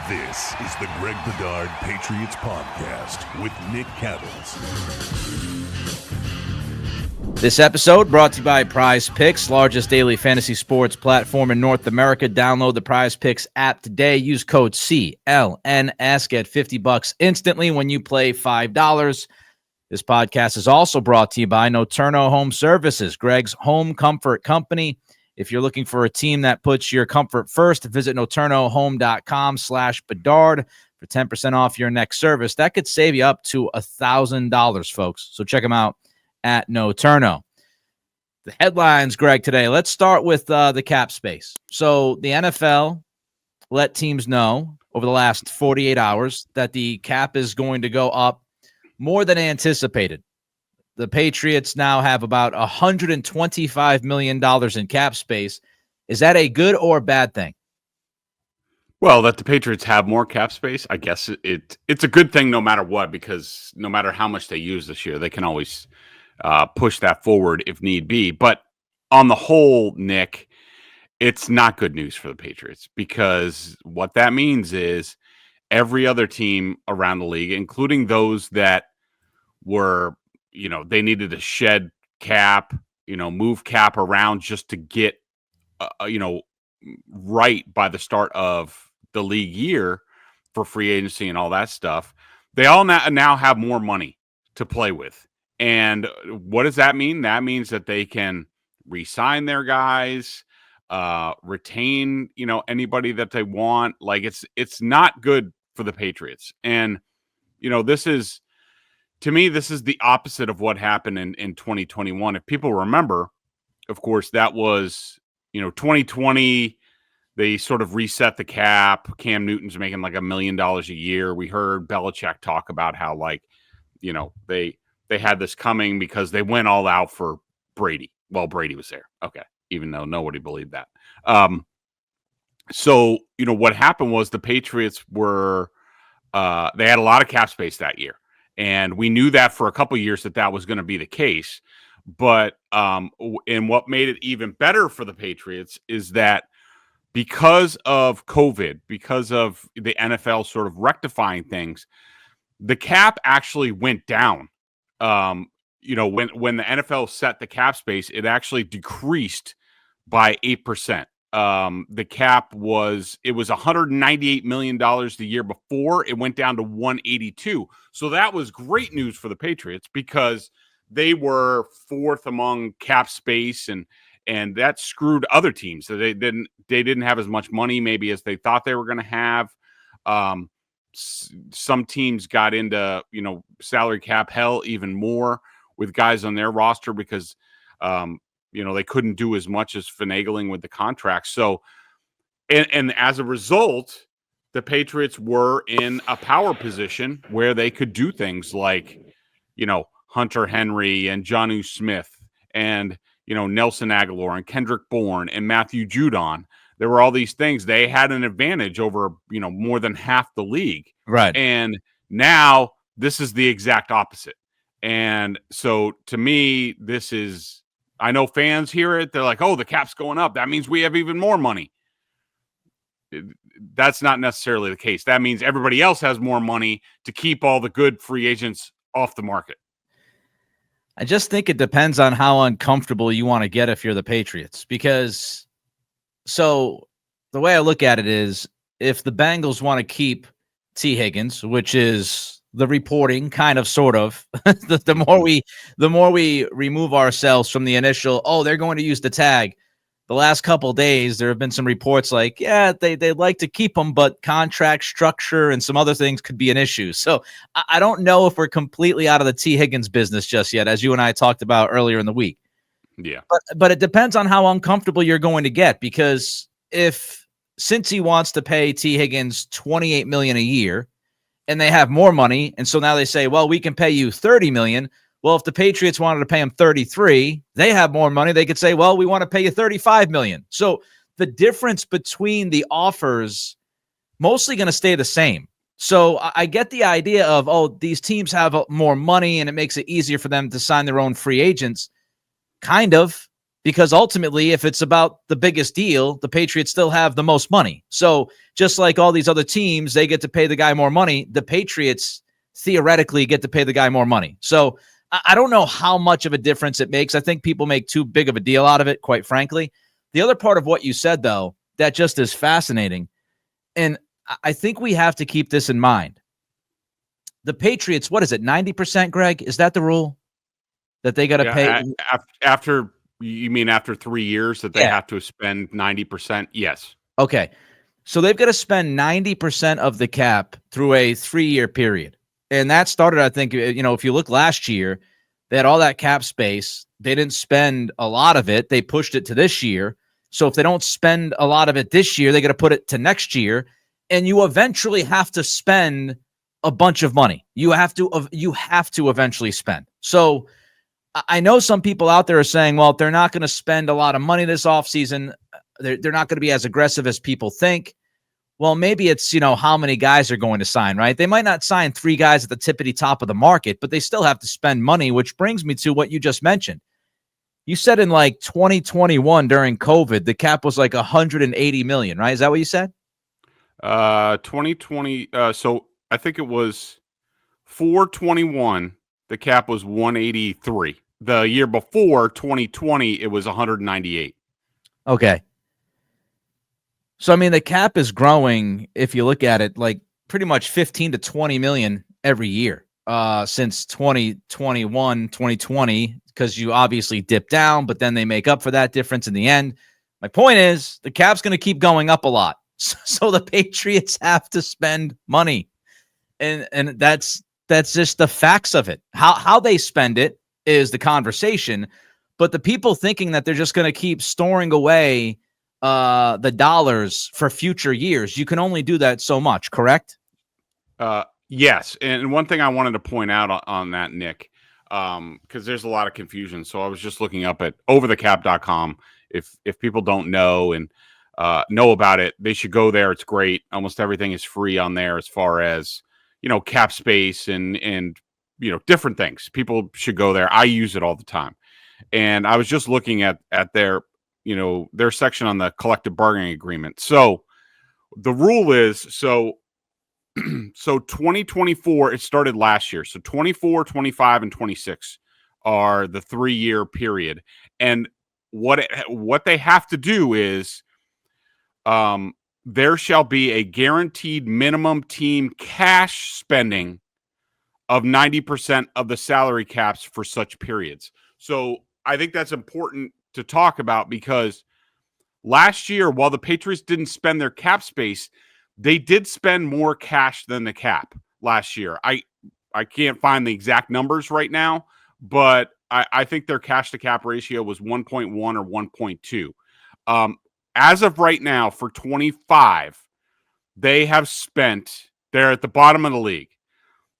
This is the Greg Bedard Patriots Podcast with Nick Cattles. This episode brought to you by Prize Picks, largest daily fantasy sports platform in North America. Download the Prize Picks app today. Use code CLNS. Get $50 instantly when you play $5. This podcast is also brought to you by Noturno Home Services, Greg's home comfort company. If you're looking for a team that puts your comfort first, visit noturnohome.com/Bedard for 10% off your next service. That could save you up to $1,000, folks. So check them out at Noturno. The headlines, Greg, today. Let's start with the cap space. So the NFL let teams know over the last 48 hours that the cap is going to go up more than anticipated. The Patriots now have about $125 million in cap space. Is that a good or bad thing? Well, that the Patriots have more cap space, I guess it's a good thing no matter what, because no matter how much they use this year, they can always push that forward if need be. But on the whole, Nick, it's not good news for the Patriots, because what that means is every other team around the league, including those that were, they needed to shed cap, move cap around just to get, right by the start of the league year for free agency and all that stuff. They all now have more money to play with. And what does that mean? That means that they can re-sign their guys, retain, anybody that they want. Like it's not good for the Patriots. And, to me, this is the opposite of what happened in 2021. If people remember, of course, that was, 2020, they sort of reset the cap. Cam Newton's making like $1 million a year. We heard Belichick talk about how, they had this coming because they went all out for Brady. Well, Brady was there. Okay. Even though nobody believed that. So, what happened was the Patriots were, they had a lot of cap space that year. And we knew that for a couple of years that was going to be the case. But and what made it even better for the Patriots is that because of COVID, because of the NFL sort of rectifying things, the cap actually went down. When the NFL set the cap space, it actually decreased by 8%. The cap was $198 million the year before. It went down to 182. So that was great news for the Patriots because they were fourth among cap space, and that screwed other teams. So they didn't have as much money maybe as they thought they were going to have. Some teams got into, salary cap hell even more with guys on their roster because, they couldn't do as much as finagling with the contracts. So, and as a result, the Patriots were in a power position where they could do things like, Hunter Henry and Jonnu Smith and, Nelson Aguilar and Kendrick Bourne and Matthew Judon. There were all these things. They had an advantage over, more than half the league. Right. And now this is the exact opposite. And so to me, I know fans hear it. They're like, oh, the cap's going up. That means we have even more money. That's not necessarily the case. That means everybody else has more money to keep all the good free agents off the market. I just think it depends on how uncomfortable you want to get if you're the Patriots. Because, so the way I look at it is, if the Bengals want to keep T. Higgins, which is the reporting, kind of, sort of, the more we remove ourselves from the initial, they're going to use the tag. The last couple of days, there have been some reports like, they'd like to keep him, but contract structure and some other things could be an issue. So I don't know if we're completely out of the T. Higgins business just yet, as you and I talked about earlier in the week. Yeah. But it depends on how uncomfortable you're going to get, because since he wants to pay T. Higgins $28 million a year, and they have more money, and so now they say, well, we can pay you $30 million. Well, if the Patriots wanted to pay him 33, they have more money. They could say, well, we want to pay you $35 million. So the difference between the offers mostly going to stay the same. So I get the idea of, these teams have more money and it makes it easier for them to sign their own free agents. Kind of. because ultimately, if it's about the biggest deal, the Patriots still have the most money. So just like all these other teams, they get to pay the guy more money. The Patriots theoretically get to pay the guy more money. So I don't know how much of a difference it makes. I think people make too big of a deal out of it, quite frankly. The other part of what you said, though, that just is fascinating. And I think we have to keep this in mind. The Patriots, what is it, 90%, Greg? Is that the rule? That they got to pay? After, you mean after 3 years that they have to spend 90%? Yes. Okay. So they've got to spend 90% of the cap through a 3-year period. And that started, I think, if you look last year, they had all that cap space. They didn't spend a lot of it. They pushed it to this year. So if they don't spend a lot of it this year, they got to put it to next year. And you eventually have to spend a bunch of money. You have to eventually spend. So I know some people out there are saying, well, if they're not going to spend a lot of money this offseason, they're not going to be as aggressive as people think. Well, maybe it's, how many guys are going to sign, right? They might not sign 3 guys at the tippity top of the market, but they still have to spend money, which brings me to what you just mentioned. You said in like 2021 during COVID, the cap was like $180 million, right? Is that what you said? 2020. So I think it was 421. The cap was 183. The year before 2020, it was 198. Okay. So, I mean, the cap is growing, if you look at it, like pretty much 15 to 20 million every year since 2021, 2020, because you obviously dip down, but then they make up for that difference in the end. My point is the cap's going to keep going up a lot. So the Patriots have to spend money. And that's just the facts of it. How they spend it is the conversation. But the people thinking that they're just going to keep storing away the dollars for future years, you can only do that so much, correct? Yes. And one thing I wanted to point out on that, Nick, because there's a lot of confusion. So I was just looking up at overthecap.com. If people don't know and know about it, they should go there. It's great. Almost everything is free on there as far as, cap space and different things. People should go there. I use it all the time. And I was just looking at their section on the collective bargaining agreement. So the rule is, so 2024, it started last year. So 24, 25, and 26 are the 3-year period. And what they have to do is there shall be a guaranteed minimum team cash spending of 90% of the salary caps for such periods. So I think that's important to talk about because last year, while the Patriots didn't spend their cap space, they did spend more cash than the cap last year. I can't find the exact numbers right now, but I think their cash to cap ratio was 1.1 or 1.2. As of right now, for 25, they have spent, they're at the bottom of the league.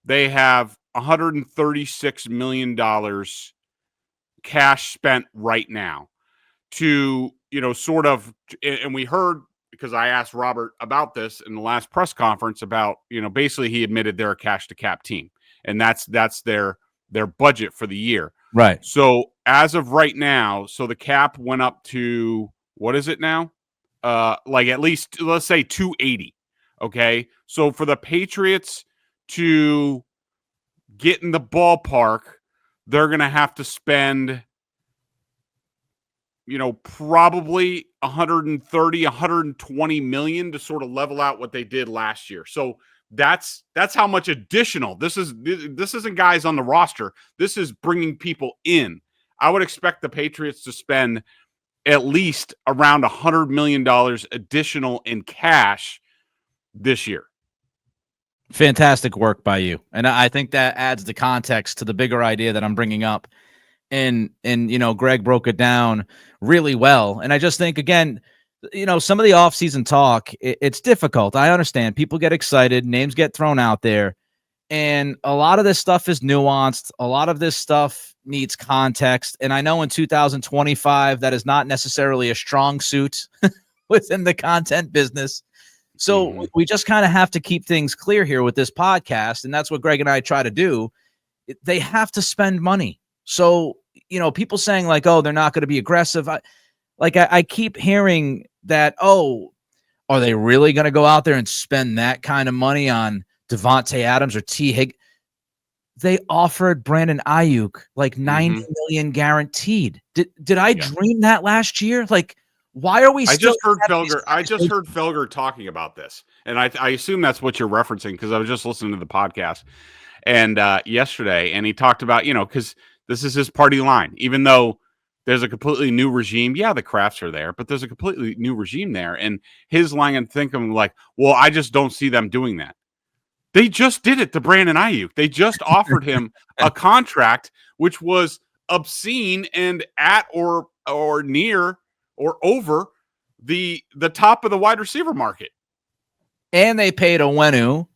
They have $136 million cash spent right now to, sort of, and we heard, because I asked Robert about this in the last press conference about, basically he admitted they're a cash to cap team and that's their budget for the year. Right. So as of right now, so the cap went up to, what is it now? Like at least, let's say 280. Okay. So for the Patriots to get in the ballpark, they're going to have to spend, probably 130, 120 million to sort of level out what they did last year. So that's how much additional this isn't guys on the roster. This is bringing people in. I would expect the Patriots to spend at least around $100 million additional in cash this year. Fantastic work by you. And I think that adds the context to the bigger idea that I'm bringing up. And Greg broke it down really well. And I just think, again, some of the offseason talk, it's difficult. I understand. People get excited. Names get thrown out there. And a lot of this stuff is nuanced. A lot of this stuff needs context. And I know in 2025, that is not necessarily a strong suit within the content business. So we just kind of have to keep things clear here with this podcast. And that's what Greg and I try to do. They have to spend money. So people saying like, oh, they're not going to be aggressive. I keep hearing that, oh, are they really going to go out there and spend that kind of money on Devontae Adams or T. Hig? They offered Brandon Ayuk like $90 million guaranteed. Did I dream that last year? Like, why are we I still? I just heard Felger talking about this, and I assume that's what you're referencing because I was just listening to the podcast and yesterday, and he talked about because this is his party line, even though there's a completely new regime. Yeah, the Crafts are there, but there's a completely new regime there, and his line and thinking like, well, I just don't see them doing that. They just did it to Brandon Ayuk. They just offered him a contract which was obscene and at or near or over the top of the wide receiver market. And they paid Onwenu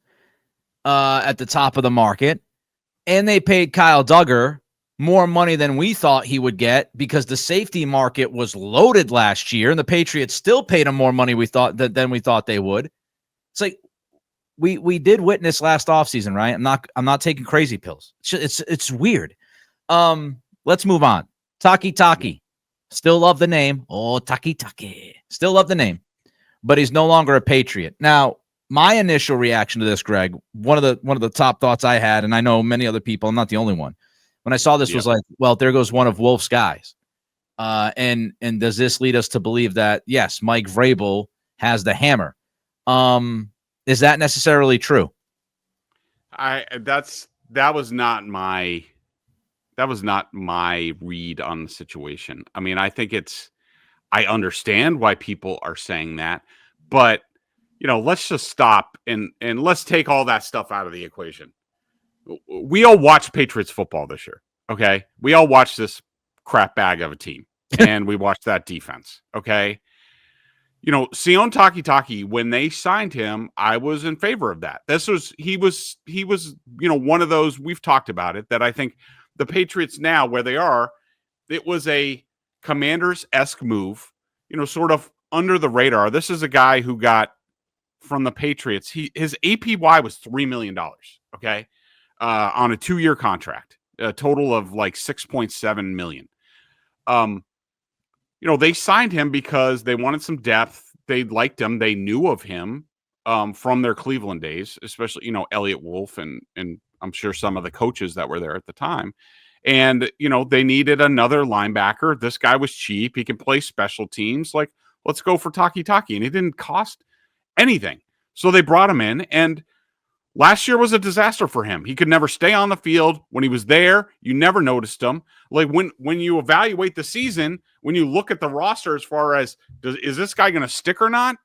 at the top of the market. And they paid Kyle Duggar more money than we thought he would get because the safety market was loaded last year, and the Patriots still paid him more money than we thought they would. It's like we did witness last offseason, right? I'm not taking crazy pills. It's weird. Let's move on. Takitaki. Still love the name. Oh, Takitaki. Still love the name. But he's no longer a Patriot. Now, my initial reaction to this, Greg, one of the top thoughts I had, and I know many other people, I'm not the only one, when I saw this was like, well, there goes one of Wolf's guys. And does this lead us to believe that, yes, Mike Vrabel has the hammer? Is that necessarily true? That was not my read on the situation. I mean, I think I understand why people are saying that, but let's just stop and let's take all that stuff out of the equation. We all watched Patriots football this year. Okay. We all watched this crap bag of a team and we watched that defense. Okay. Sione Takitaki, when they signed him, I was in favor of that. He was one of those, we've talked about it, that I think the Patriots now where they are, it was a Commanders-esque move, sort of under the radar. This is a guy who got from the Patriots. His APY was $3 million. Okay. On a 2-year contract, a total of like $6.7 million. They signed him because they wanted some depth. They liked him. They knew of him from their Cleveland days, especially, Elliott Wolf and I'm sure some of the coaches that were there at the time. And, they needed another linebacker. This guy was cheap. He can play special teams. Like, let's go for Takitaki. And it didn't cost anything. So they brought him in, and last year was a disaster for him. He could never stay on the field. When he was there, you never noticed him. Like when you evaluate the season, when you look at the roster as far as is this guy going to stick or not?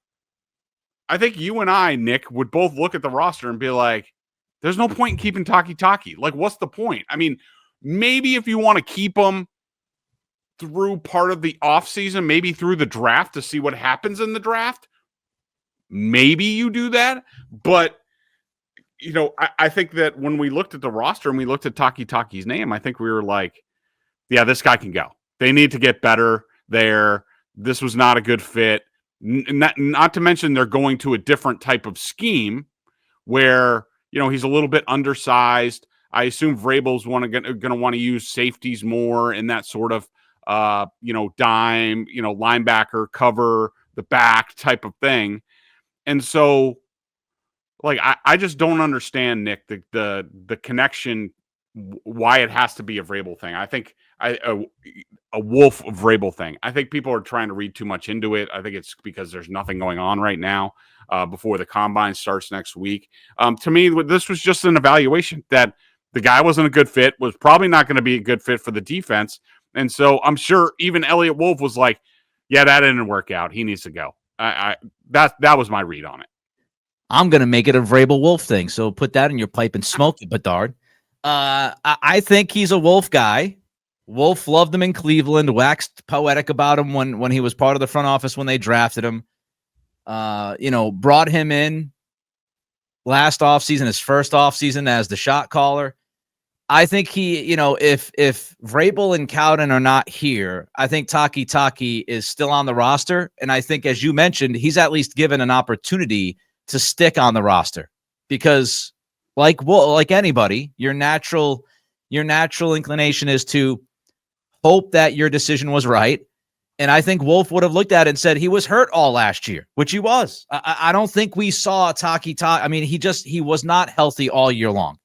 I think you and I, Nick, would both look at the roster and be like, there's no point in keeping Takitaki. Like, what's the point? I mean, maybe if you want to keep him through part of the offseason, maybe through the draft to see what happens in the draft, maybe you do that. But I think that when we looked at the roster and we looked at Takitaki's name, I think we were like, yeah, this guy can go. They need to get better there. This was not a good fit. Not to mention they're going to a different type of scheme where, he's a little bit undersized. I assume Vrabel's going to want to use safeties more in that sort of, dime, linebacker, cover the back type of thing. And so, like, I just don't understand, Nick, the connection, why it has to be a Vrabel thing. I think a Wolf Vrabel thing. I think people are trying to read too much into it. I think it's because there's nothing going on right now before the combine starts next week. To me, this was just an evaluation that the guy wasn't a good fit, was probably not going to be a good fit for the defense. And so I'm sure even Elliott Wolf was like, yeah, that didn't work out. He needs to go. That was my read on it. I'm going to make it a Vrabel Wolf thing. So put that in your pipe and smoke it, Bedard. I think he's a Wolf guy. Wolf loved him in Cleveland, waxed poetic about him when he was part of the front office when they drafted him. Brought him in last offseason, his first offseason as the shot caller. I think he, if Vrabel and Cowden are not here, I think Takitaki is still on the roster. And I think, as you mentioned, he's at least given an opportunity to stick on the roster because like anybody, your natural inclination is to hope that your decision was right. And I think Wolf would have looked at it and said he was hurt all last year, which he was. I don't think we saw Takitaki. I mean, he was not healthy all year long.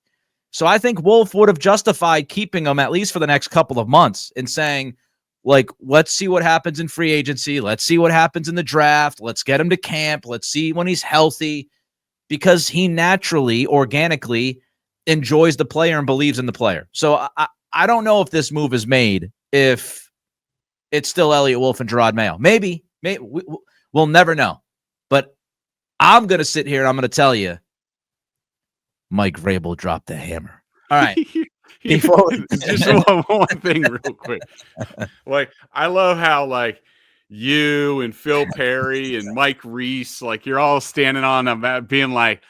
So I think Wolf would have justified keeping him at least for the next couple of months and saying, like, let's see what happens in free agency. Let's see what happens in the draft. Let's get him to camp. Let's see when he's healthy, because he naturally, organically enjoys the player and believes in the player. So I don't know if this move is made if it's still Elliott Wolf and Gerard Mayo. Maybe we'll never know. But I'm going to sit here and I'm going to tell you, Mike Vrabel dropped the hammer. All right. Just one thing real quick. Like, I love how, like, you and Phil Perry and Mike Reese, like, you're all standing on them being like,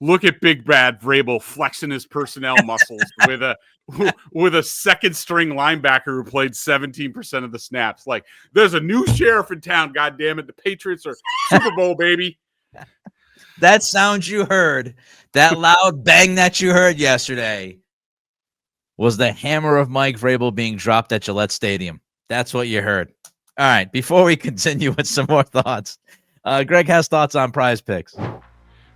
look at Big Bad Vrabel flexing his personnel muscles with a second string linebacker who played 17% of the snaps. Like, there's a new sheriff in town, goddammit. The Patriots are Super Bowl, baby. That sound you heard, that loud bang that you heard yesterday, was the hammer of Mike Vrabel being dropped at Gillette Stadium. That's what you heard. All right, before we continue with some more thoughts, Greg has thoughts on Prize Picks.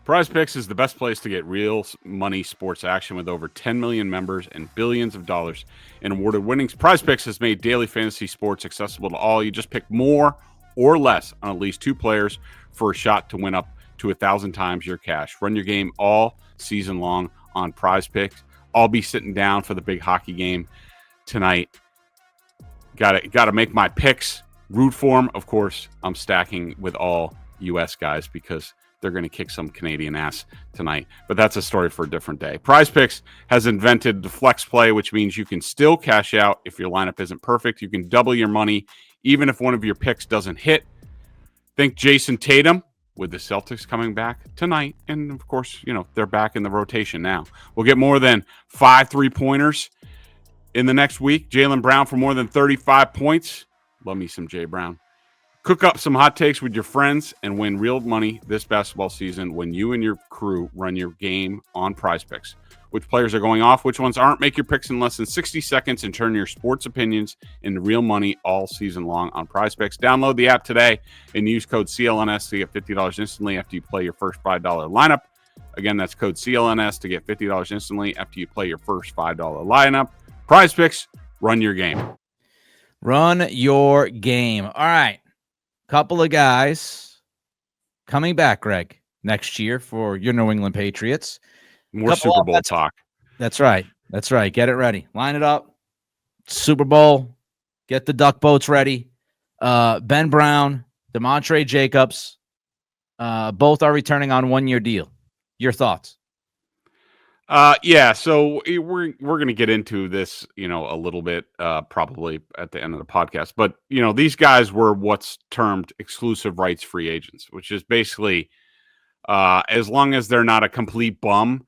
Prize Picks is the best place to get real money sports action with over 10 million members and billions of dollars in awarded winnings. Prize Picks has made daily fantasy sports accessible to all. You just pick more or less on at least two players for a shot to win up to 1,000 times your cash. Run your game all season long on Prize Picks. I'll be sitting down for the big hockey game tonight. Got to make my picks. Root for 'em. Of course, I'm stacking with all U.S. guys because they're going to kick some Canadian ass tonight. But that's a story for a different day. Prize Picks has invented the flex play, which means you can still cash out if your lineup isn't perfect. You can double your money even if one of your picks doesn't hit. Think Jason Tatum with the Celtics coming back tonight. And, of course, they're back in the rotation now. We'll get more than 5 3-pointers in the next week. Jaylen Brown for more than 35 points. Love me some Jay Brown. Cook up some hot takes with your friends and win real money this basketball season when you and your crew run your game on Prize Picks. Which players are going off, which ones aren't. Make your picks in less than 60 seconds and turn your sports opinions into real money all season long on Prize Picks. Download the app today and use code CLNS to get $50 instantly after you play your first $5 lineup. Again, that's code CLNS to get $50 instantly after you play your first $5 lineup. Prize Picks, run your game. Run your game. All right. Couple of guys coming back, Greg, next year for your New England Patriots. More Super Bowl talk. That's right. That's right. Get it ready. Line it up. Super Bowl. Get the duck boats ready. Ben Brown, Demontrey Jacobs, both are returning on 1-year deal. Your thoughts? Yeah, so we're going to get into this, a little bit, probably at the end of the podcast. But, these guys were what's termed exclusive rights free agents, which is basically as long as they're not a complete bum,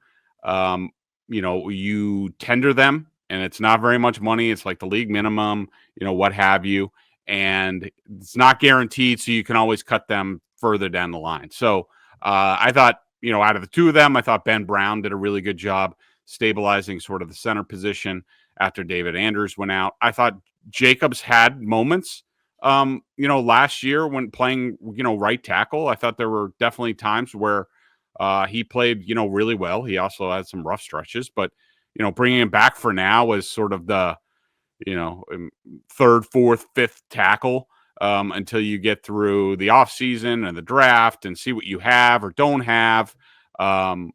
you tender them and it's not very much money. It's like the league minimum, what have you. And it's not guaranteed, so you can always cut them further down the line. So I thought, out of the two of them, I thought Ben Brown did a really good job stabilizing sort of the center position after David Andrews went out. I thought Jacobs had moments, last year when playing, right tackle. I thought there were definitely times where he played, really well. He also had some rough stretches, but, bringing him back for now was sort of the, third, fourth, fifth tackle until you get through the offseason and the draft and see what you have or don't have. I'm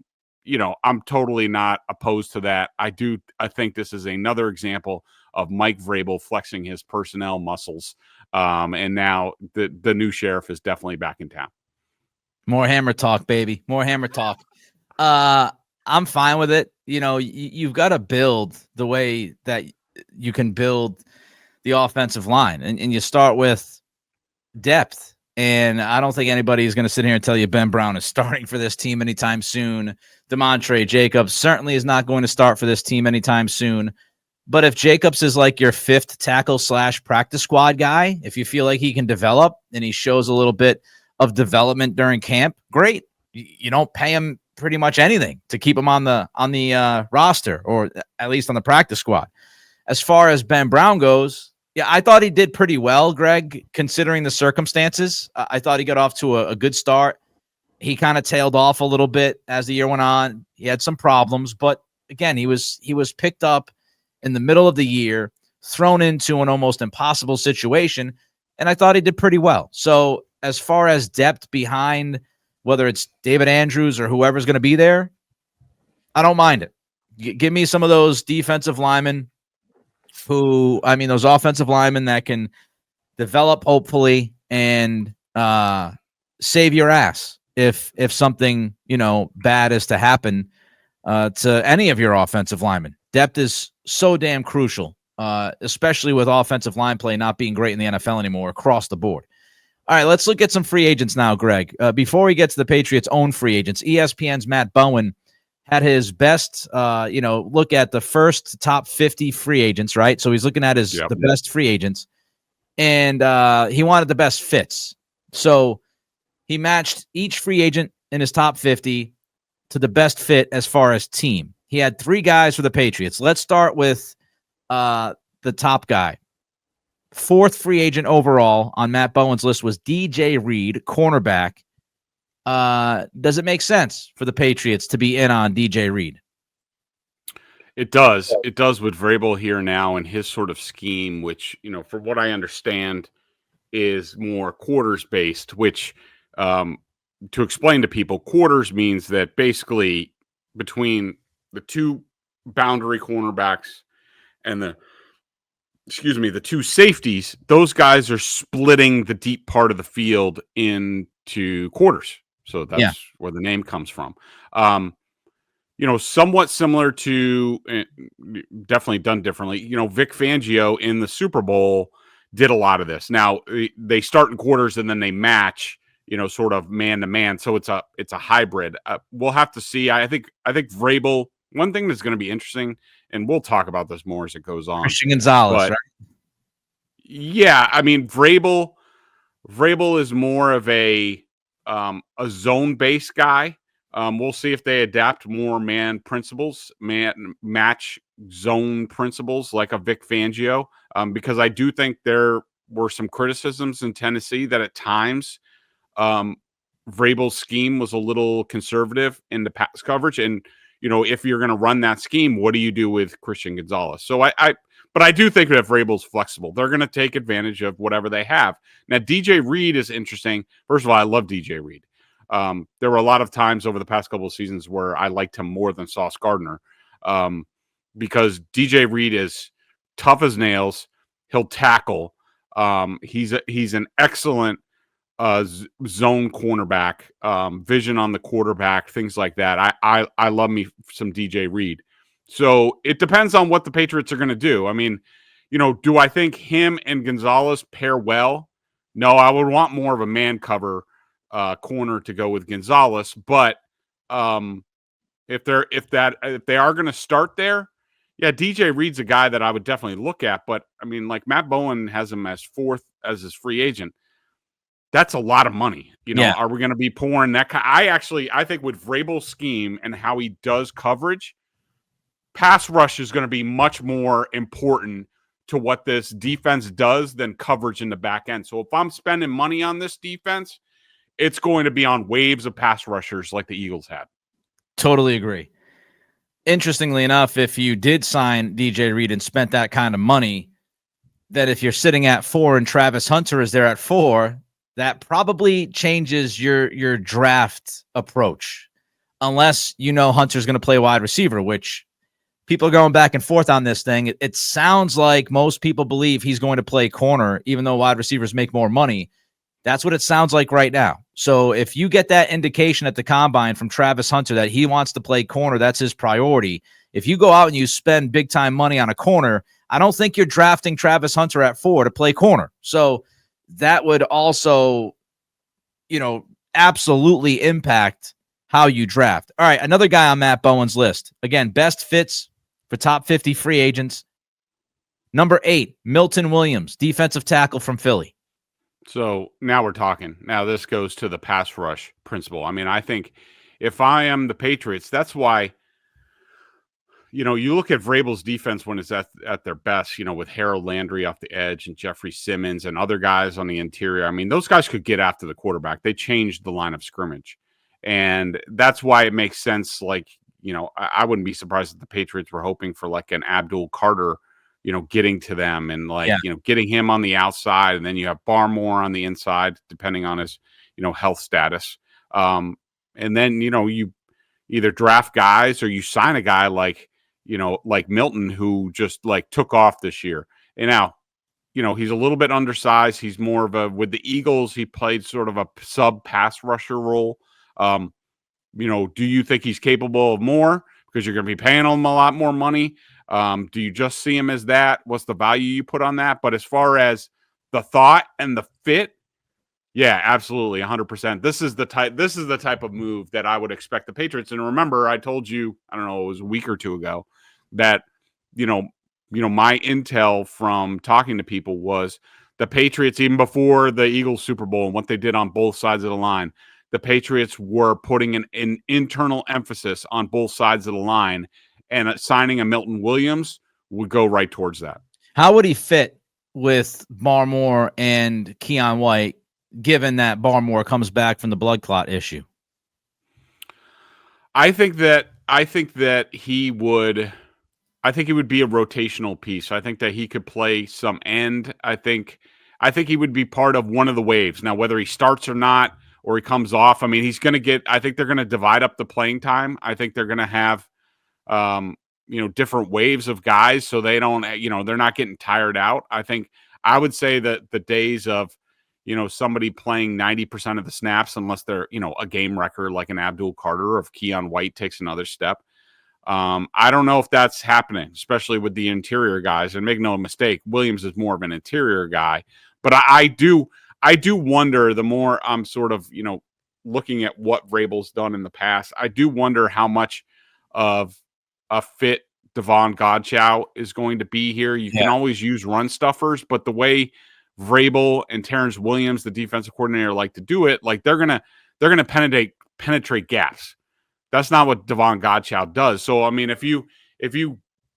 totally not opposed to that. I think this is another example of Mike Vrabel flexing his personnel muscles. And now the new sheriff is definitely back in town. More hammer talk, baby. More hammer talk. I'm fine with it. You've got to build the way that you can build the offensive line. And you start with depth. And I don't think anybody is going to sit here and tell you Ben Brown is starting for this team anytime soon. Demontrey Jacobs certainly is not going to start for this team anytime soon. But if Jacobs is like your fifth tackle / practice squad guy, if you feel like he can develop and he shows a little bit of development during camp, great. You don't pay him pretty much anything to keep him on the roster, or at least on the practice squad. As far as Ben Brown goes, Yeah, I thought he did pretty well, Greg, considering the circumstances. I thought he got off to a good start. He kind of tailed off a little bit as the year went on. He had some problems, but again, he was picked up in the middle of the year, thrown into an almost impossible situation, and I thought he did pretty well. So as far as depth behind, whether it's David Andrews or whoever's going to be there, I don't mind it. Give me some of those defensive linemen those offensive linemen that can develop hopefully and save your ass if something, bad is to happen to any of your offensive linemen. Depth is so damn crucial, especially with offensive line play not being great in the NFL anymore across the board. All right, let's look at some free agents now, Greg. Before we get to the Patriots' own free agents, ESPN's Matt Bowen had his best, look at the first top 50 free agents, right? So he's looking at the best free agents, and he wanted the best fits. So he matched each free agent in his top 50 to the best fit as far as team. He had 3 guys for the Patriots. Let's start with the top guy. 4th free agent overall on Matt Bowen's list was DJ Reed, cornerback. Does it make sense for the Patriots to be in on DJ Reed? It does. It does with Vrabel here now and his sort of scheme, which, for what I understand is more quarters based, which to explain to people, quarters means that basically between the 2 boundary cornerbacks and the 2 safeties, those guys are splitting the deep part of the field into quarters. So that's where the name comes from. Somewhat similar to, definitely done differently. Vic Fangio in the Super Bowl did a lot of this. Now they start in quarters and then they match, sort of man to man. So it's a hybrid. We'll have to see. I think Vrabel. One thing that's going to be interesting, and we'll talk about this more as it goes on. Christian Gonzalez, right? Yeah, I mean Vrabel is more of a zone-based guy. We'll see if they adapt more match zone principles like a Vic Fangio, because I do think there were some criticisms in Tennessee that at times Vrabel's scheme was a little conservative in the pass coverage. And, if you're going to run that scheme, what do you do with Christian Gonzalez? So but I do think that Vrabel's flexible. They're going to take advantage of whatever they have. Now, DJ Reed is interesting. First of all, I love DJ Reed. There were a lot of times over the past couple of seasons where I liked him more than Sauce Gardner, because DJ Reed is tough as nails. He'll tackle. He's an excellent zone cornerback, vision on the quarterback, things like that. I love me some DJ Reed. So it depends on what the Patriots are going to do. I mean, do I think him and Gonzalez pair well? No, I would want more of a man cover corner to go with Gonzalez. But if they are going to start there, yeah, DJ Reed's a guy that I would definitely look at. But I mean, like Matt Bowen has him as 4th as his free agent. That's a lot of money. Are we going to be pouring that? I think with Vrabel's scheme and how he does coverage, pass rush is going to be much more important to what this defense does than coverage in the back end. So if I'm spending money on this defense, it's going to be on waves of pass rushers like the Eagles had. Totally agree. Interestingly enough, if you did sign DJ Reed and spent that kind of money, that if you're sitting at 4 and Travis Hunter is there at 4, that probably changes your draft approach, unless Hunter's going to play wide receiver, which people are going back and forth on this thing. It sounds like most people believe he's going to play corner, even though wide receivers make more money. That's what it sounds like right now. So if you get that indication at the combine from Travis Hunter that he wants to play corner, that's his priority. If you go out and you spend big time money on a corner, I don't think you're drafting Travis Hunter at 4 to play corner. So that would also, absolutely impact how you draft. All right, another guy on Matt Bowen's list. Again, best fits for top 50 free agents. Number 8, Milton Williams, defensive tackle from Philly. So now we're talking. Now this goes to the pass rush principle. I mean, I think if I am the Patriots, that's why, you look at Vrabel's defense when it's at their best, with Harold Landry off the edge and Jeffrey Simmons and other guys on the interior. I mean, those guys could get after the quarterback. They changed the line of scrimmage. And that's why it makes sense. Like, I wouldn't be surprised if the Patriots were hoping for like an Abdul Carter, getting to them and getting him on the outside. And then you have Barmore on the inside, depending on his, health status. And then, you either draft guys or you sign a guy like Milton, who just like took off this year. And now, he's a little bit undersized. He's more of with the Eagles, he played sort of a sub pass rusher role. Do you think he's capable of more because you're going to be paying him a lot more money? Do you just see him as that? What's the value you put on that? But as far as the thought and the fit, yeah, absolutely, 100%. This is the type of move that I would expect the Patriots. And remember, I told you, I don't know, it was a week or two ago, that my intel from talking to people was the Patriots, even before the Eagles Super Bowl and what they did on both sides of the line, the Patriots were putting an internal emphasis on both sides of the line, and signing a Milton Williams would go right towards that. How would he fit with Barmore and Keon White, given that Barmore comes back from the blood clot issue? I think that he would be a rotational piece. I think that he could play some end. I think he would be part of one of the waves. Now, whether he starts or not, or he comes off, I mean, he's going to I think they're going to divide up the playing time. I think they're going to have, different waves of guys so they don't, they're not getting tired out. I would say that the days of, somebody playing 90% of the snaps, unless they're, a game wrecker like an Abdul Carter, or if Keon White takes another step. I don't know if that's happening, especially with the interior guys. And make no mistake, Williams is more of an interior guy. But I do wonder, the more I'm sort of, looking at what Vrabel's done in the past, I do wonder how much of a fit Devon Godchow is going to be here. You can always use run stuffers, but the way Vrabel and Terrence Williams, the defensive coordinator, like to do it, like they're gonna penetrate gaps. That's not what Devon Godchow does. So I mean, if you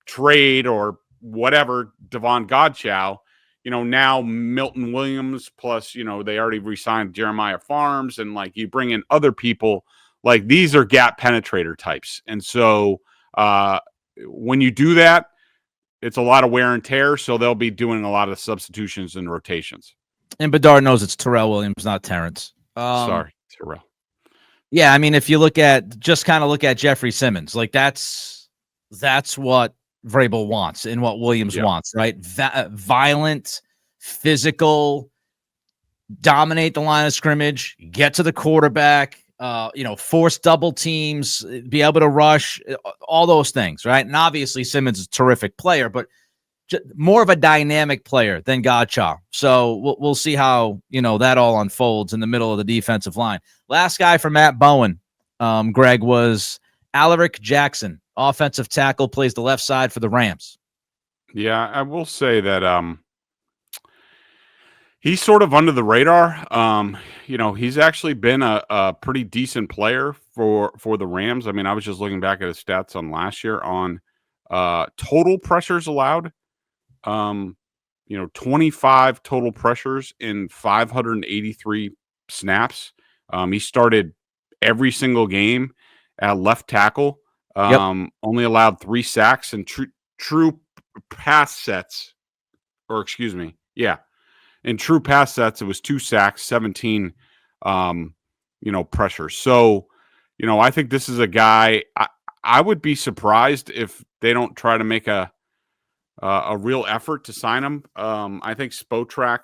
trade or whatever Devon Godchow, now Milton Williams plus, they already re-signed Jeremiah Farms, and like you bring in other people, like these are gap penetrator types. And so when you do that, it's a lot of wear and tear. So they'll be doing a lot of substitutions and rotations. And Bedard knows it's Terrell Williams, not Terrence. Sorry, Terrell. Yeah, I mean, if you look at Jeffrey Simmons, like that's what Vrabel wants and what Williams wants, right? Violent, physical, dominate the line of scrimmage, get to the quarterback, force double teams, be able to rush, all those things, right? And obviously Simmons is a terrific player, but more of a dynamic player than Godchow. So we'll see how, that all unfolds in the middle of the defensive line. Last guy for Matt Bowen, Greg, was Alaric Jackson, offensive tackle, plays the left side for the Rams. Yeah, I will say that he's sort of under the radar. He's actually been a pretty decent player for the Rams. I mean, I was just looking back at his stats on last year on total pressures allowed. 25 total pressures in 583 snaps. He started every single game at left tackle. Only allowed 3 sacks and true pass sets, or excuse me. Yeah. In true pass sets, it was 2 sacks, 17, pressures. So, I think this is a guy, I would be surprised if they don't try to make a real effort to sign him. I think Spotrac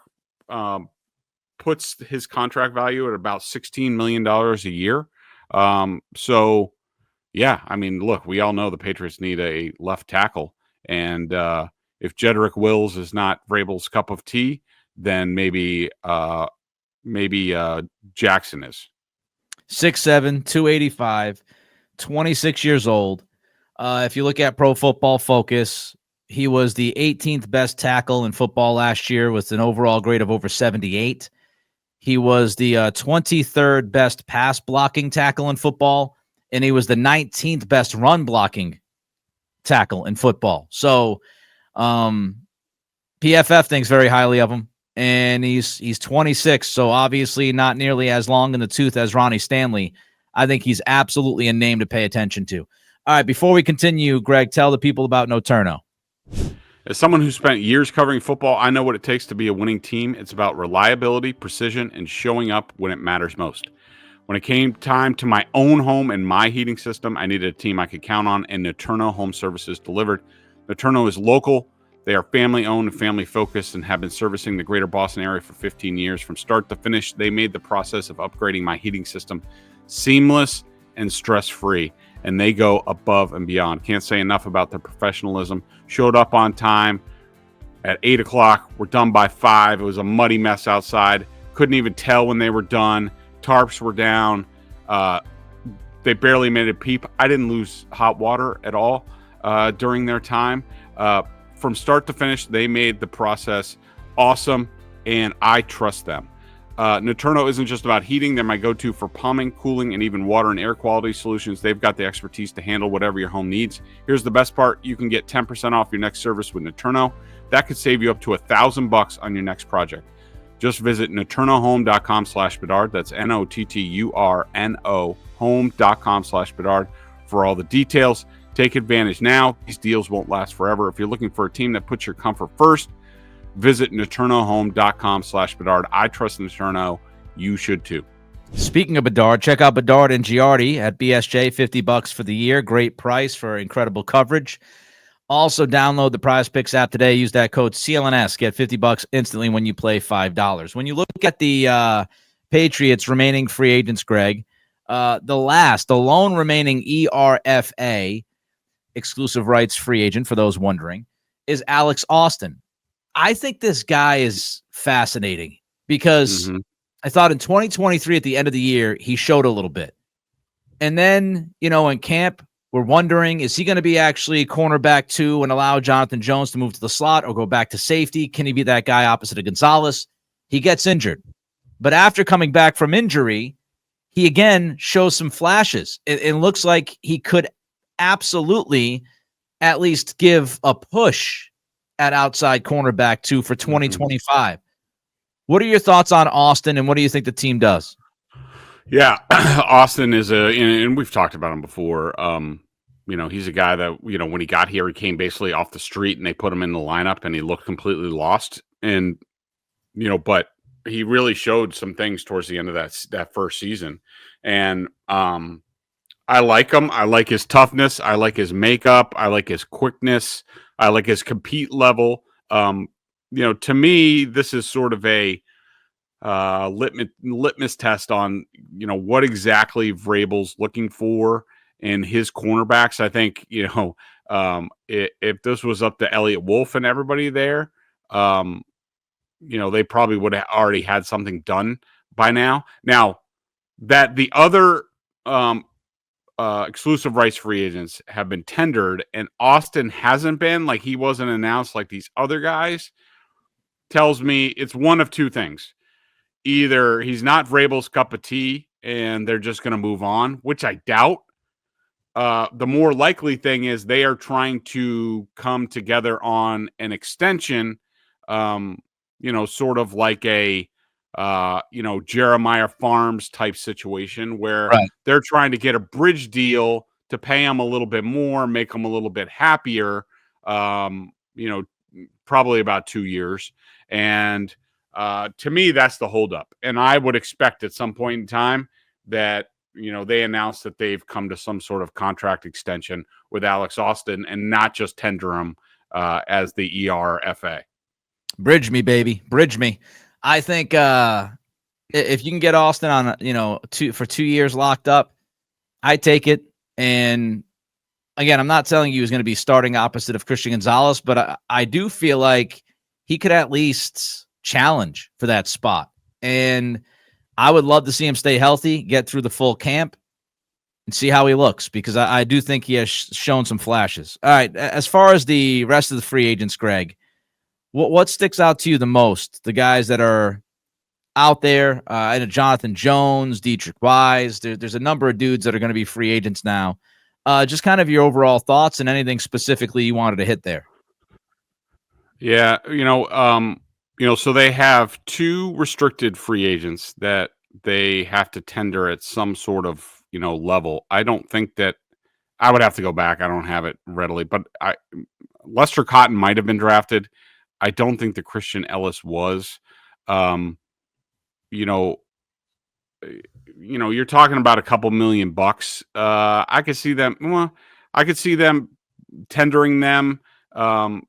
puts his contract value at about $16 million a year. So, yeah, I mean, look, we all know the Patriots need a left tackle. And if Jedrick Wills is not Vrabel's cup of tea, then maybe Jackson is. 6'7", 285, 26 years old. If you look at Pro Football Focus, he was the 18th best tackle in football last year with an overall grade of over 78. He was the 23rd best pass blocking tackle in football, and he was the 19th best run blocking tackle in football. So PFF thinks very highly of him, and he's 26, so obviously not nearly as long in the tooth as Ronnie Stanley. I think he's absolutely a name to pay attention to. All right, before we continue, Greg, tell the people about Noturno. As someone who spent years covering football, I know what it takes to be a winning team. It's about reliability, precision, and showing up when it matters most. When it came time to my own home and my heating system, I needed a team I could count on, and Noturno Home Services delivered. Noturno is local. They are family-owned and family-focused and have been servicing the greater Boston area for 15 years. From start to finish, they made the process of upgrading my heating system seamless and stress-free, and they go above and beyond. Can't say enough about their professionalism. Showed up on time at 8 o'clock. We're done by 5. It was a muddy mess outside. Couldn't even tell when they were done. Tarps were down. They barely made a peep. I didn't lose hot water at all during their time. From start to finish, they made the process awesome, and I trust them. Noturno isn't just about heating. They're my go-to for plumbing, cooling, and even water and air quality solutions. They've got the expertise to handle whatever your home needs. Here's the best part. You can get 10% off your next service with Noturno. That could save you up to $1,000 on your next project. Just visit NoturnoHome.com/Bedard. That's NOTTURNO home.com/Bedard for all the details. Take advantage now. These deals won't last forever. If you're looking for a team that puts your comfort first, visit NoturnoHome.com/Bedard. I trust Noturno. You should too. Speaking of Bedard, check out Bedard and Giardi at BSJ, $50 for the year. Great price for incredible coverage. Also, download the Prize Picks app today. Use that code CLNS. Get $50 instantly when you play $5. When you look at the Patriots' remaining free agents, Greg, the lone remaining ERFA, exclusive rights free agent, for those wondering, is Alex Austin. I think this guy is fascinating because I thought in 2023 at the end of the year, he showed a little bit. And then, in camp, we're wondering, is he going to be actually cornerback 2 and allow Jonathan Jones to move to the slot or go back to safety? Can he be that guy opposite of Gonzalez? He gets injured. But after coming back from injury, he again shows some flashes. It looks like he could absolutely at least give a push at outside cornerback 2 for 2025. What are your thoughts on Austin, and what do you think the team does? Yeah, Austin is and we've talked about him before. He's a guy that, when he got here, he came basically off the street and they put him in the lineup and he looked completely lost. And, but he really showed some things towards the end of that first season. And I like him. I like his toughness. I like his makeup. I like his quickness. I like his compete level. To me, this is sort of a litmus test on, what exactly Vrabel's looking for in his cornerbacks. I think, if this was up to Elliott Wolf and everybody there, they probably would have already had something done by now. Now that the other exclusive rights free agents have been tendered and Austin hasn't been, like he wasn't announced like these other guys, tells me it's one of two things. Either he's not Vrabel's cup of tea and they're just going to move on, which I doubt. The more likely thing is they are trying to come together on an extension, sort of like a, Jeremiah Farms type situation where they're trying to get a bridge deal to pay him a little bit more, make him a little bit happier, probably about 2 years. And to me, that's the holdup. And I would expect at some point in time that, they announced that they've come to some sort of contract extension with Alex Austin and not just tender him as the ERFA. Bridge me, baby. Bridge me. I think if you can get Austin on, for 2 years locked up, I take it. And again, I'm not telling you he's going to be starting opposite of Christian Gonzalez, but I do feel like he could at least challenge for that spot. And I would love to see him stay healthy, get through the full camp, and see how he looks, because I do think he has shown some flashes. All right, as far as the rest of the free agents, Greg, what sticks out to you the most? The guys that are out there, Jonathan Jones, Dietrich Wise. There's a number of dudes that are going to be free agents now. Just kind of your overall thoughts and anything specifically you wanted to hit there. Yeah, so they have 2 restricted free agents that they have to tender at some sort of, level. I don't think that I would have to go back. I don't have it readily, but Lester Cotton might have been drafted. I don't think the Christian Ellis was. You know, you're talking about a couple $1,000,000. I could see them. Well, I could see them tendering them. And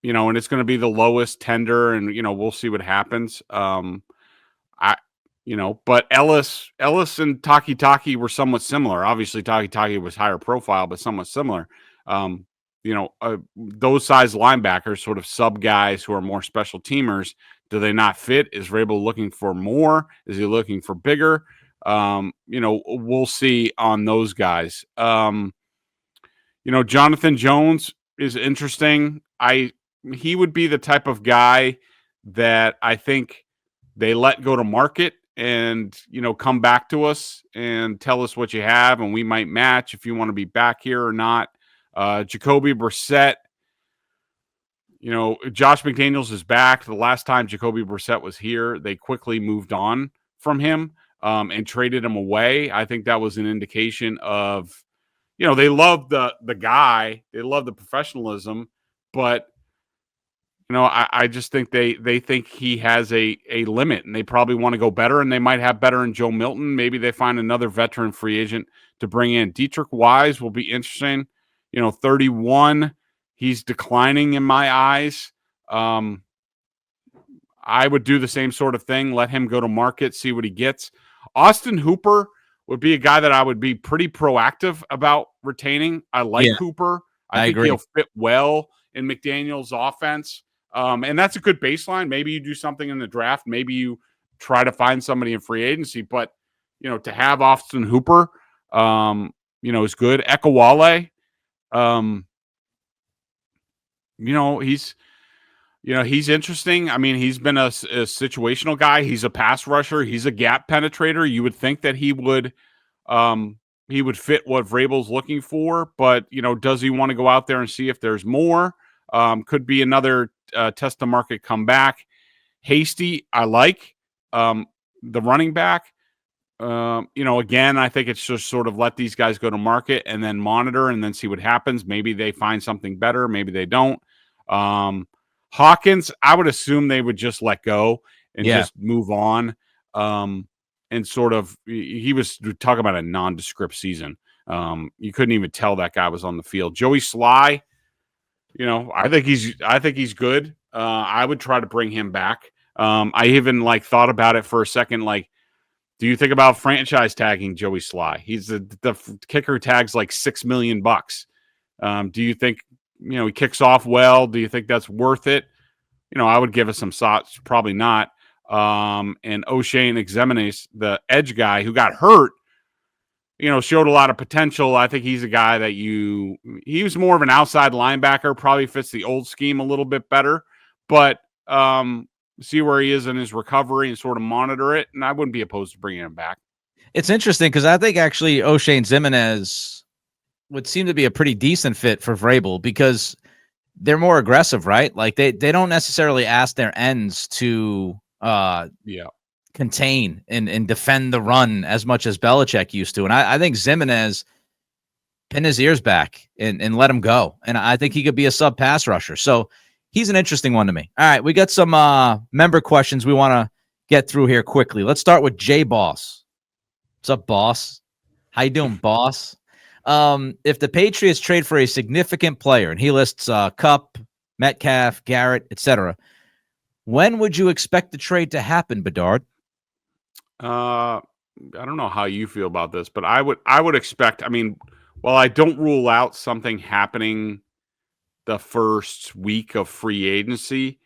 it's going to be the lowest tender, and we'll see what happens. But Ellis and Takitaki were somewhat similar. Obviously, Takitaki was higher profile, but somewhat similar. Those size linebackers, sort of sub guys who are more special teamers, do they not fit? Is Vrabel looking for more? Is he looking for bigger? We'll see on those guys. Jonathan Jones is interesting. He would be the type of guy that I think they let go to market and, come back to us and tell us what you have, and we might match if you want to be back here or not. Jacoby Brissett, Josh McDaniels is back. The last time Jacoby Brissett was here, they quickly moved on from him and traded him away. I think that was an indication of, they love the guy, they love the professionalism, but I just think they think he has a limit, and they probably want to go better, and they might have better in Joe Milton. Maybe they find another veteran free agent to bring in. Dietrich Wise will be interesting. 31, he's declining in my eyes. I would do the same sort of thing. Let him go to market, see what he gets. Austin Hooper would be a guy that I would be pretty proactive about retaining. I like Hooper. I think agree. He'll fit well in McDaniel's offense. And that's a good baseline. Maybe you do something in the draft. Maybe you try to find somebody in free agency. But, to have Austin Hooper, is good. Ekawale, he's interesting. I mean, he's been a situational guy. He's a pass rusher. He's a gap penetrator. You would think that he would fit what Vrabel's looking for. But, does he want to go out there and see if there's more? Could be another test the market comeback. Hasty, I like the running back. Again, I think it's just sort of let these guys go to market and then monitor and then see what happens. Maybe they find something better. Maybe they don't. Hawkins, I would assume they would just let go and just move on. And sort of, he was talking about a nondescript season. You couldn't even tell that guy was on the field. Joey Sly, I think he's good. I would try to bring him back. I even thought about it for a second. Do you think about franchise tagging Joey Sly? He's the kicker tags $6 million. Do you think, he kicks off well? Do you think that's worth it? I would give it some thoughts. Probably not. And O'Shane Exeminis, the edge guy who got hurt, showed a lot of potential. I think he's a guy that he was more of an outside linebacker, probably fits the old scheme a little bit better, but see where he is in his recovery and sort of monitor it. And I wouldn't be opposed to bringing him back. It's interesting because I think actually O'Shane Ximines would seem to be a pretty decent fit for Vrabel because they're more aggressive, right? They don't necessarily ask their ends to contain and defend the run as much as Belichick used to. And I think Ximines pin his ears back and let him go. And I think he could be a sub pass rusher. So he's an interesting one to me. All right, we got some member questions we want to get through here quickly. Let's start with Jay Boss. What's up, boss? How you doing, boss? If the Patriots trade for a significant player, and he lists Kupp, Metcalf, Garrett, etc., when would you expect the trade to happen, Bedard? I don't know how you feel about this, but I would expect. I mean, while I don't rule out something happening the first week of free agency,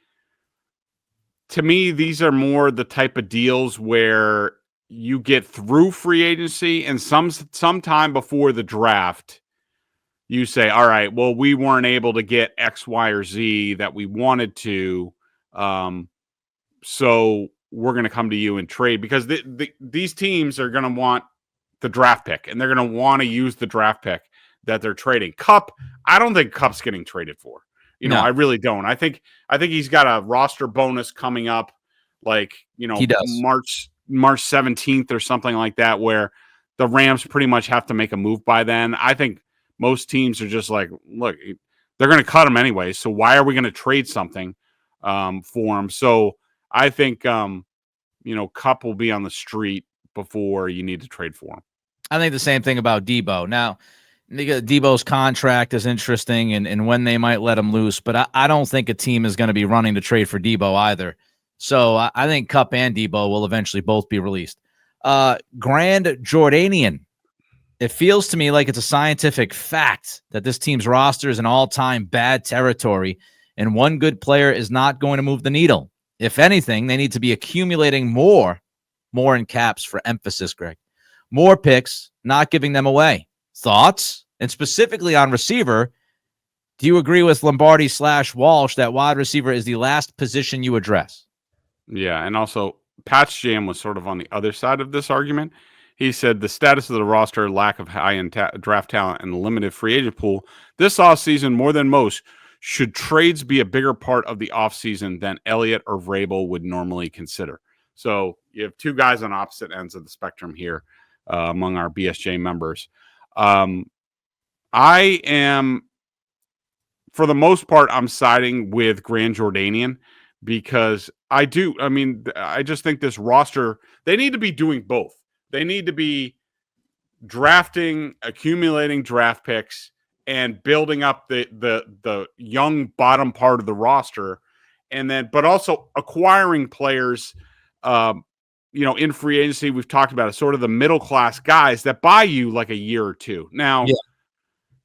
to me, these are more the type of deals where you get through free agency and sometime before the draft, you say, all right, well, we weren't able to get X, Y, or Z that we wanted to. So we're going to come to you and trade because these teams are going to want the draft pick, and they're going to want to use the draft pick that they're trading. Kupp, I don't think Kupp's getting traded for. No. I really don't. I think he's got a roster bonus coming up, like, he does. March 17th or something like that, where the Rams pretty much have to make a move by then. I think most teams are just like, look, they're going to cut him anyway, so why are we going to trade something for him? So I think, Kupp will be on the street before you need to trade for him. I think the same thing about Debo. Now, Debo's contract is interesting and when they might let him loose, but I don't think a team is going to be running to trade for Debo either. So I think Kupp and Debo will eventually both be released. Grand Jordanian. It feels to me like it's a scientific fact that this team's roster is an all-time bad territory, and one good player is not going to move the needle. If anything, they need to be accumulating more in caps for emphasis, Greg. More picks, not giving them away. Thoughts? And specifically on receiver, do you agree with Lombardi/Walsh that wide receiver is the last position you address? Yeah, and also Patch Jam was sort of on the other side of this argument. He said the status of the roster, lack of high-end draft talent, and the limited free agent pool this offseason, more than most, should trades be a bigger part of the offseason than Elliott or Vrabel would normally consider. So you have two guys on opposite ends of the spectrum here among our BSJ members. I am, for the most part, I'm siding with Grand Jordanian because I just think this roster, they need to be doing both. They need to be drafting, accumulating draft picks, and building up the young bottom part of the roster, but also acquiring players, in free agency. We've talked about it, sort of the middle class guys that buy you like a year or two. Now,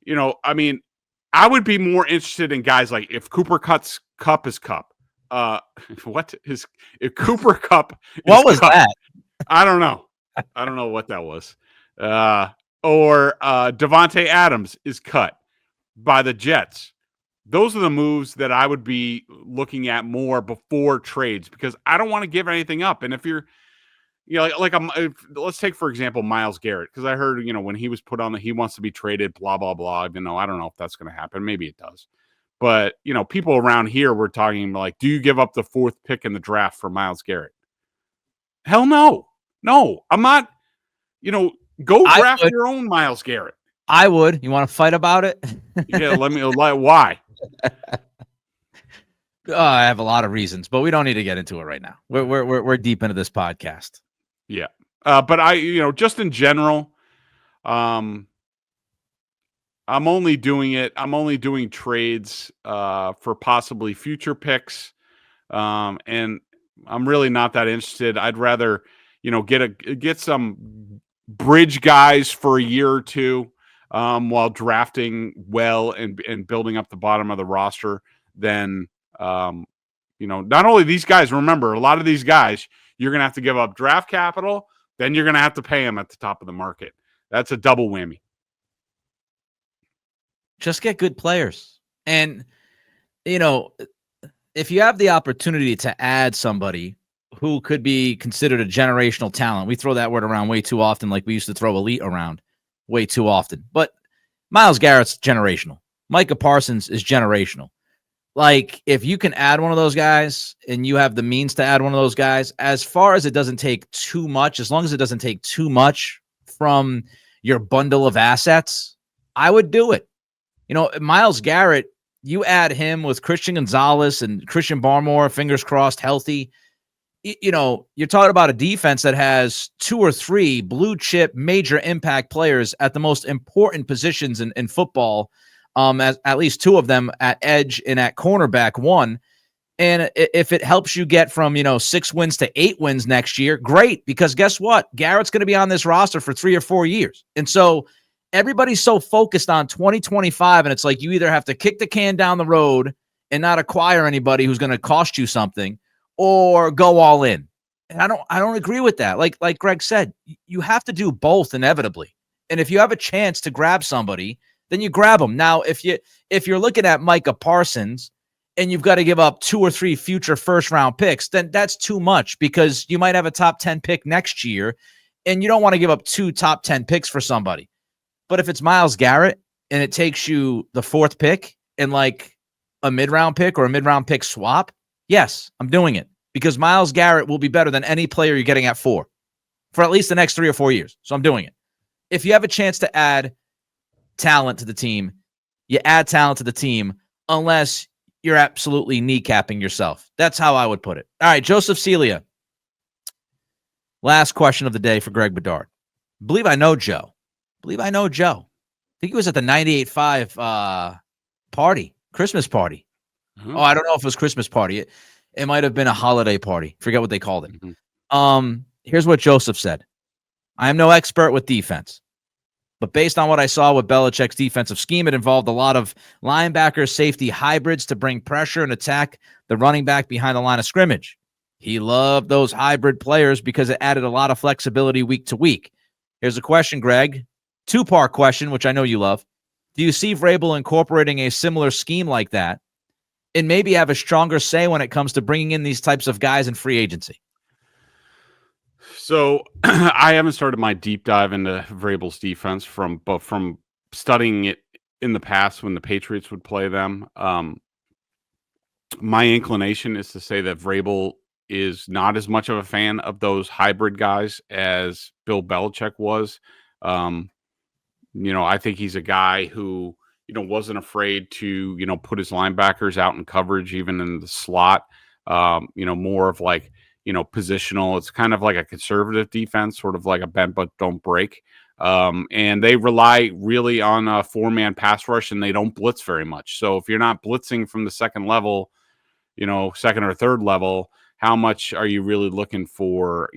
I would be more interested in guys like if Cooper Kupp is Kupp. If Cooper Kupp? What was Kupp, that? I don't know. I don't know what that was. Or Devontae Adams is cut by the Jets. Those are the moves that I would be looking at more before trades because I don't want to give anything up. And if you're, let's take, for example, Myles Garrett, because I heard, when he was put on he wants to be traded, blah, blah, blah. I don't know if that's going to happen. Maybe it does. But, people around here were talking like, do you give up the 4th pick in the draft for Myles Garrett? Hell no. No, I'm not, go draft your own Myles Garrett. I would. You want to fight about it? Yeah, why? I have a lot of reasons, but we don't need to get into it right now. We're deep into this podcast. Yeah. But I, just in general, I'm only doing trades for possibly future picks. And I'm really not that interested. I'd rather, get some bridge guys for a year or two while drafting well and building up the bottom of the roster than, not only these guys, remember, a lot of these guys, you're going to have to give up draft capital, then you're going to have to pay them at the top of the market. That's a double whammy. Just get good players. And, if you have the opportunity to add somebody who could be considered a generational talent, we throw that word around way too often, like we used to throw elite around way too often. But Myles Garrett's generational. Micah Parsons is generational. Like, if you can add one of those guys and you have the means to add one of those guys, as far as it doesn't take too much, as long as it doesn't take too much from your bundle of assets, I would do it. Myles Garrett, you add him with Christian Gonzalez and Christian Barmore, fingers crossed, healthy. You're talking about a defense that has 2 or 3 blue chip major impact players at the most important positions in football, at least 2 of them at edge and at cornerback 1. And if it helps you get from, 6 wins to 8 wins next year, great, because guess what? Garrett's going to be on this roster for 3 or 4 years. And so everybody's so focused on 2025, and it's like you either have to kick the can down the road and not acquire anybody who's going to cost you something, or go all in. And I don't agree with that. Like Greg said, you have to do both inevitably. And if you have a chance to grab somebody, then you grab them. Now, if you're looking at Micah Parsons and you've got to give up 2 or 3 future first round picks, then that's too much because you might have a top 10 pick next year. And you don't want to give up 2 top 10 picks for somebody. But if it's Myles Garrett and it takes you the 4th pick and like a mid-round pick or a mid-round pick swap, yes, I'm doing it because Myles Garrett will be better than any player you're getting at 4 for at least the next 3 or 4 years. So I'm doing it. If you have a chance to add talent to the team, you add talent to the team unless you're absolutely kneecapping yourself. That's how I would put it. All right, Joseph Celia. Last question of the day for Greg Bedard. Believe I know Joe. I think he was at the 98.5 party, Christmas party. Mm-hmm. Oh, I don't know if it was Christmas party. It might have been a holiday party. Forget what they called it. Mm-hmm. Here's what Joseph said. I am no expert with defense, but based on what I saw with Belichick's defensive scheme, it involved a lot of linebacker safety hybrids to bring pressure and attack the running back behind the line of scrimmage. He loved those hybrid players because it added a lot of flexibility week to week. Here's a question, Greg. 2-part question, which I know you love. Do you see Vrabel incorporating a similar scheme like that and maybe have a stronger say when it comes to bringing in these types of guys in free agency? So I haven't started my deep dive into Vrabel's defense from studying it in the past when the Patriots would play them. My inclination is to say that Vrabel is not as much of a fan of those hybrid guys as Bill Belichick was. I think he's a guy who, wasn't afraid to, put his linebackers out in coverage, even in the slot, more of like, positional. It's kind of like a conservative defense, sort of like a bend but don't break. And they rely really on a 4-man pass rush, and they don't blitz very much. So if you're not blitzing from the second level, second or third level, how much are you really looking for,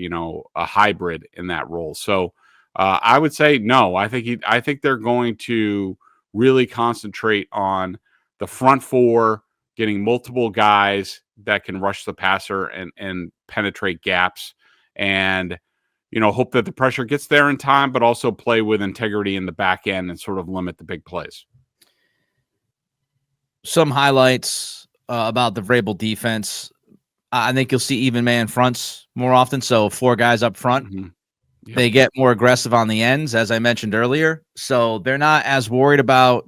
a hybrid in that role? So I would say no. I think they're going to really concentrate on the front 4, getting multiple guys that can rush the passer and penetrate gaps, and hope that the pressure gets there in time, but also play with integrity in the back end and sort of limit the big plays. Some highlights about the Vrabel defense. I think you'll see even man fronts more often. So 4 guys up front. Mm-hmm. Yep. They get more aggressive on the ends, as I mentioned earlier. So they're not as worried about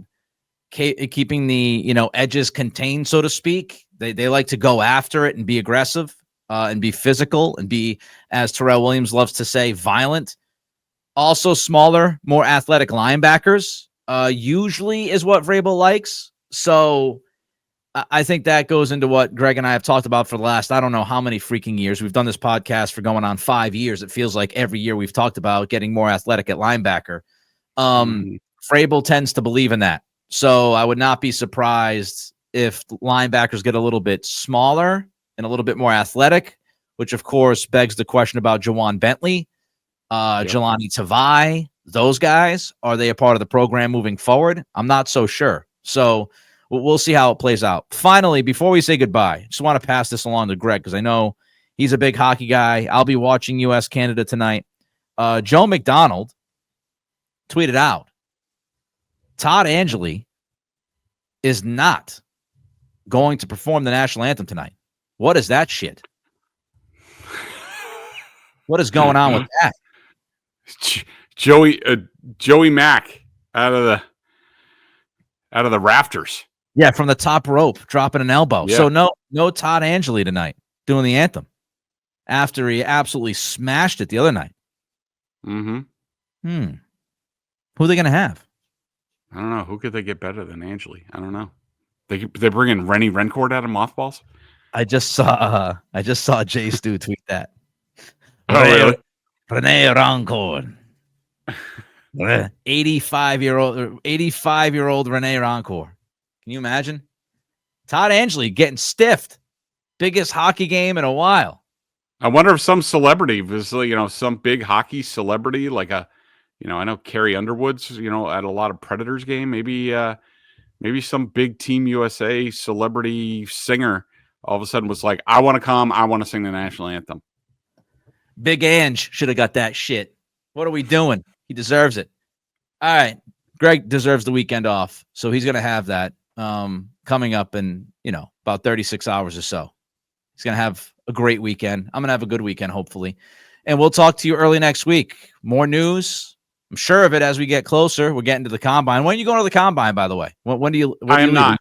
keeping the edges contained, so to speak. They like to go after it and be aggressive and be physical and be, as Terrell Williams loves to say, violent. Also smaller, more athletic linebackers usually is what Vrabel likes. So I think that goes into what Greg and I have talked about for the last, I don't know how many freaking years. We've done this podcast for going on 5 years. It feels like every year we've talked about getting more athletic at linebacker. Vrabel tends to believe in that. So I would not be surprised if linebackers get a little bit smaller and a little bit more athletic, which of course begs the question about Jawan Bentley, Jelani Tavai, those guys. Are they a part of the program moving forward? I'm not so sure. So we'll see how it plays out. Finally, before we say goodbye, I just want to pass this along to Greg because I know he's a big hockey guy. I'll be watching U.S.-Canada tonight. Joe McDonald tweeted out, Todd Angeli is not going to perform the national anthem tonight. What is that shit? What is going on with that? Joey Mack out of the rafters. Yeah, from the top rope, dropping an elbow. Yeah. So no Todd Angeli tonight doing the anthem after he absolutely smashed it the other night. Mm-hmm. Who are they going to have? I don't know. Who could they get better than Angeli? I don't know. They bring in Rennie Rencourt out of mothballs. I just saw Jay Stu tweet that. Oh, really? Renee Rancourt. 85-year-old Renee Rancourt. Can you imagine? Todd Angeli getting stiffed. Biggest hockey game in a while. I wonder if some celebrity was, some big hockey celebrity, like I know Carrie Underwood's, at a lot of Predators game. Maybe some big Team USA celebrity singer all of a sudden was like, I want to come. I want to sing the national anthem. Big Ange should have got that shit. What are we doing? He deserves it. All right. Greg deserves the weekend off. So he's going to have that coming up in, about 36 hours or so. He's going to have a great weekend. I'm going to have a good weekend, hopefully. And we'll talk to you early next week. More news. I'm sure of it as we get closer. We're getting to the combine. When are you going to the combine, by the way? When do you? I am not.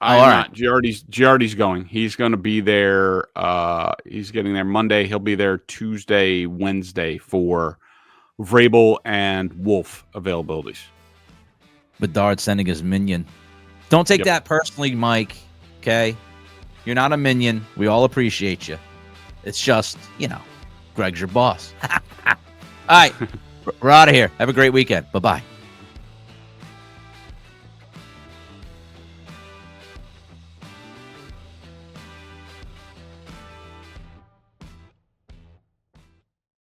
I'm right. not. Giardi's going. He's going to be there. He's getting there Monday. He'll be there Tuesday, Wednesday for Vrabel and Wolf availabilities. Bedard sending his minion. Don't take that personally, Mike. Okay? You're not a minion. We all appreciate you. It's just, Greg's your boss. All right. We're out of here. Have a great weekend. Bye-bye.